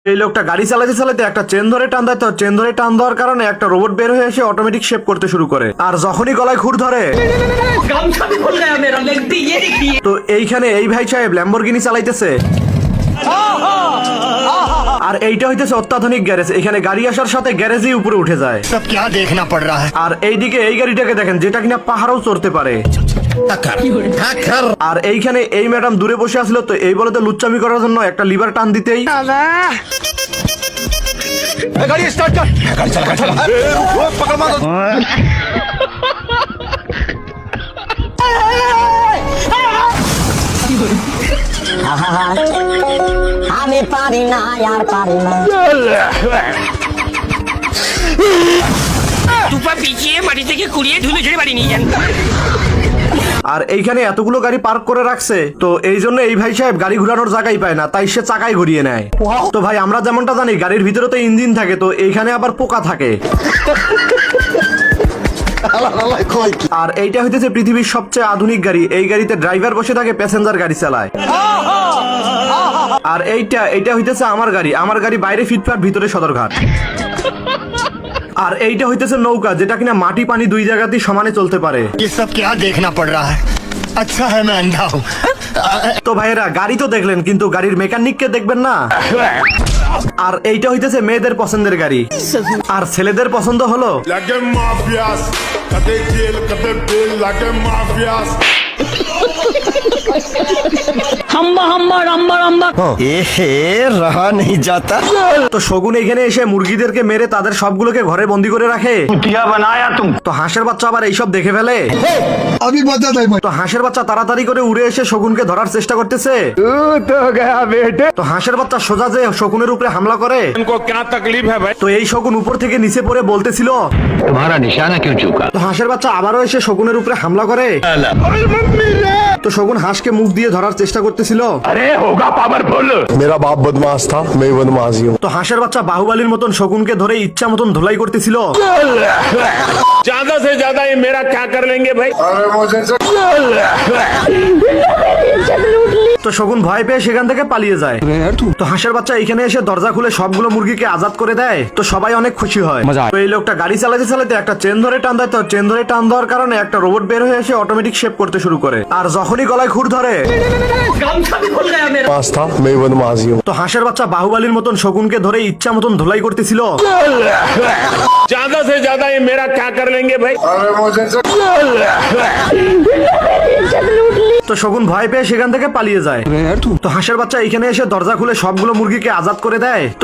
এই লোকটা গাড়ি চালাতে চালাতে একটা চেন ধরে টান দেয়, তো চেন ধরে টান দেওয়ার কারণে একটা রোবট বের হয়ে এসে অটোমেটিক শেপ করতে শুরু করে। আর যখনই গলায় খুর ধরে তো এইখানে এই ভাই সাহেব ল্যাম্বরগিনি চালাইতেছে। আর এইটা হইতেছে অত্যাধুনিক গ্যারেজ, এখানে গাড়ি আসার সাথে গ্যারেজই উপরে উঠে যায়। सब क्या देखना पड़ रहा है। আর এইদিকে এই গাড়িটাকে দেখেন যেটা কিনা পাহাড়ও চড়তে পারে। আর এইখানে এই ম্যাডাম দূরে বসে আসছিল, তো এই বলে তো লুচ্চামি করার জন্য একটা লিভার টান দিতেই गाड़ी स्टार्ट कर। गाड़ी चला चला। पकड़ मार। আমি পারি না আর পারি না। টুপা পিছিয়ে মাটি থেকে কুড়িয়ে ধুলে ঝেড়ে বাড়ি নিয়ে যান। আর এইখানে এতগুলো গাড়ি পার্ক করে রাখছে, তো এই জন্য এই ভাই সাহেব গাড়ি ঘুরানোর জায়গাই পায় না, তাই সে চাকায় ঘুরিয়ে নেয়। তো ভাই আমরা যেমনটা জানি গাড়ির ভিতরে তো ইঞ্জিন থাকে, তো এইখানে আবার পোকা থাকে। আর এইটা হইতেছে পৃথিবীর সবচেয়ে আধুনিক গাড়ি, এই গাড়িতে ড্রাইভার বসে থাকে, প্যাসেঞ্জার গাড়ি চালায়। আর এইটা হইতেছে আমার গাড়ি বাইরে ফিটফাট ভিতরে সদরঘাট। আর এইটা হইতেছে নৌকা, যেটা কিনা মাটি পানি দুই জায়গাতেই সমানে চলতে পারে। ये सब क्या देखना पड़ रहा है। अच्छा है मैं अंधा हूँ। তো ভাইয়েরা গাড়ি তো দেখলেন, কিন্তু গাড়ির মেকানিককে দেখবেন না। আর এইটা হইতেছে মেয়েদের পছন্দের গাড়ি, আর ছেলেদের পছন্দ হলো Like a mafias, kate jail, kate bill, like a mafias. रहा नहीं जाता। তো শগুন এখানে এসে মুরগিদেরকে মেরে তাদের সবগুলোকে ঘরে বন্দি করে রাখে। তো হাঁসের বাচ্চা আবার এইসব দেখে ফেলে। তো হাঁসের বাচ্চা তাড়াতাড়ি করে উড়ে এসে শগুনকে ধরার চেষ্টা করতেছে। তো হাঁসের বাচ্চা সোজা যে শকুনের উপরে হামলা করে। इनको क्या तकलीफ है भाई? তো এই শকুন উপর থেকে নিচে পড়ে বলতেছিল, तुम्हारा निशाना क्यों चूका? তো হাঁসের বাচ্চা আবারও এসে শকুনের উপরে হামলা করে। তো শকুন হাঁসকে মুখ দিয়ে ধরার চেষ্টা করতেছিল। अरे होगा पावरफुल। मेरा बाप बदमाश था, मैं बदमाश ही हूँ। তো হাঁসের বাচ্চা বাহুবালির মতন শকুনকে ধরে ইচ্ছা মতন ধুলাই করতেছিল। ज्यादा से ज्यादा ये मेरा क्या कर लेंगे भाई? अरे मुझे তো শকুন ভয় পেয়ে সেখান থেকে পালিয়ে যায়। তো হাঁসের বাচ্চা এখানে এসে দরজা খুলে সবগুলো মুরগিকে আজাদ করে দেয়। তো সবাই অনেক খুশি হয়। তো এই লোকটা গাড়ি চালাতে চালাতে একটা চেন ধরে টান দেয়, তো চেন ধরে টান দেওয়ার কারণে একটা রোবট বের হয়ে এসে অটোমেটিক শেপ করতে শুরু করে। আর যখনই গলায় খুর ধরে बदमाश था, मैं बदमाश ही हूँ। তো হাঁসের বাচ্চা বাহুবালির মতন শকুনকে ধরে ইচ্ছা মতন ধুলাই করতেছিল। ज्यादा से ज्यादा ये मेरा क्या कर लेंगे भाई? अरे मुझे তো শকুন ভয় পেয়ে সেখান থেকে পালিয়ে যায়। তো হাঁসের বাচ্চা এখানে এসে দরজা খুলে সবগুলো মুরগিকে আজাদ করে দেয়। তো